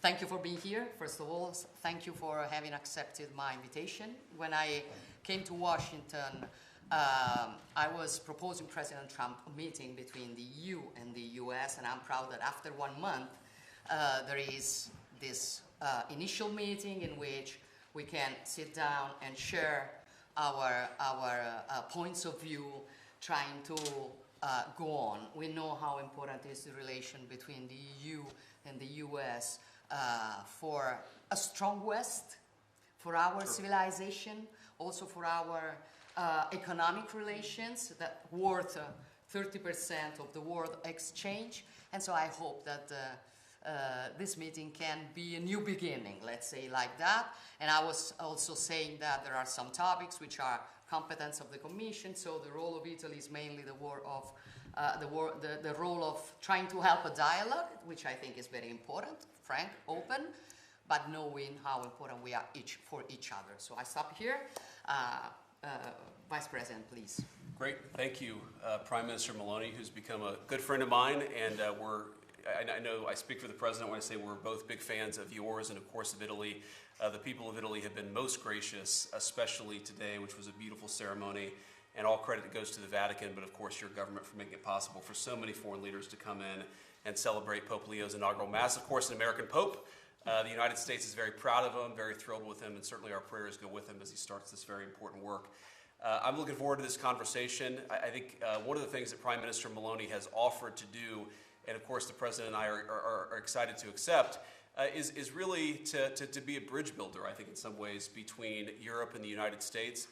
thank you for being here. First of all, thank you for having accepted my invitation. When I came to Washington, I was proposing President Trump a meeting between the EU and the US, and I'm proud that after 1 month, there is this initial meeting in which we can sit down and share our points of view, trying to go on. We know how important is the relation between the EU and the US for a strong West, for our civilization, also for our economic relations that worth 30% of the world exchange. And so I hope that this meeting can be a new beginning, let's say like that. And I was also saying that there are some topics which are competence of the Commission, so the role of Italy is mainly the role of trying to help a dialogue, which I think is very important, frank, open, but knowing how important we are for each other. So I stop here. Vice President, please. Great, thank you, Prime Minister Meloni, who's become a good friend of mine, and I know I speak for the President when I say we're both big fans of yours and, of course, of Italy. The people of Italy have been most gracious, especially today, which was a beautiful ceremony, and all credit goes to the Vatican, but, of course, your government for making it possible for so many foreign leaders to come in and celebrate Pope Leo's inaugural Mass. Of course, an American Pope. The United States is very proud of him, very thrilled with him, and certainly our prayers go with him as he starts this very important work. I'm looking forward to this conversation. I think one of the things that Prime Minister Meloni has offered to do, and of course the President and I are excited to accept, is really to be a bridge builder, I think, in some ways, between Europe and the United States.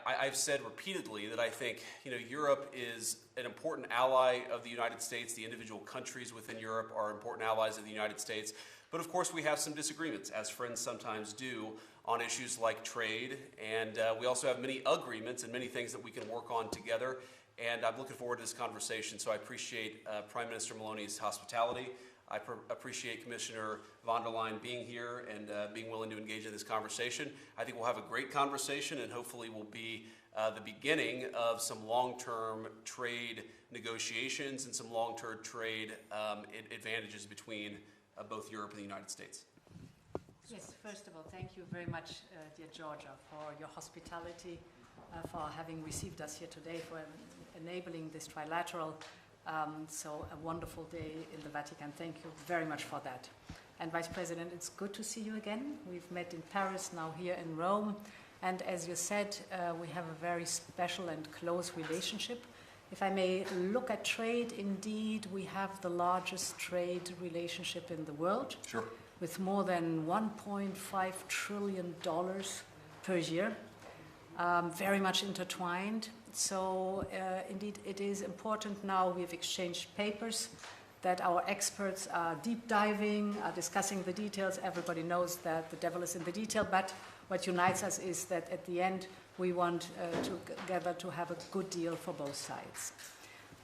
I've said repeatedly that I think Europe is an important ally of the United States. The individual countries within Europe are important allies of the United States. But of course we have some disagreements, as friends sometimes do, on issues like trade. And we also have many agreements and many things that we can work on together. And I'm looking forward to this conversation. So I appreciate Prime Minister Meloni's hospitality. I appreciate Commissioner von der Leyen being here and being willing to engage in this conversation. I think we'll have a great conversation and hopefully will be the beginning of some long-term trade negotiations and some long-term trade advantages between both Europe and the United States. Yes, first of all, thank you very much, dear Georgia, for your hospitality, for having received us here today, for enabling this trilateral. So a wonderful day in the Vatican. Thank you very much for that. And Vice President, it's good to see you again. We've met in Paris, now here in Rome. And as you said, we have a very special and close relationship. If I may look at trade, indeed, we have the largest trade relationship in the world. Sure. With more than $1.5 trillion per year, very much intertwined. So indeed, it is important now. We've exchanged papers that our experts are deep diving, are discussing the details. Everybody knows that the devil is in the detail, but what unites us is that at the end, we want together to have a good deal for both sides.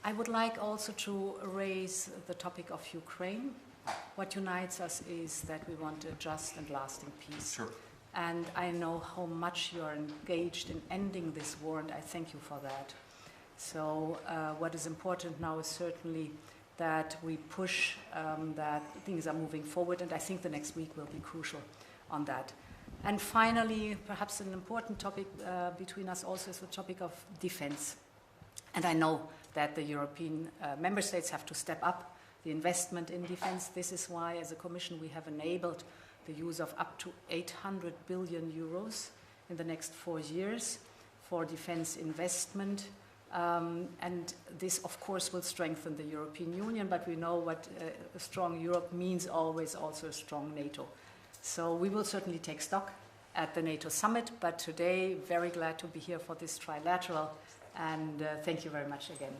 I would like also to raise the topic of Ukraine. What unites us is that we want a just and lasting peace. Sure. And I know how much you are engaged in ending this war, and I thank you for that. So what is important now is certainly that we push that things are moving forward, and I think the next week will be crucial on that. And finally, perhaps an important topic between us also is the topic of defense. And I know that the European member states have to step up the investment in defense. This is why, as a Commission, we have enabled the use of up to 800 billion euros in the next 4 years for defense investment. And this, of course, will strengthen the European Union, but we know what a strong Europe means always also a strong NATO. So we will certainly take stock at the NATO summit, but today, very glad to be here for this trilateral, and thank you very much again.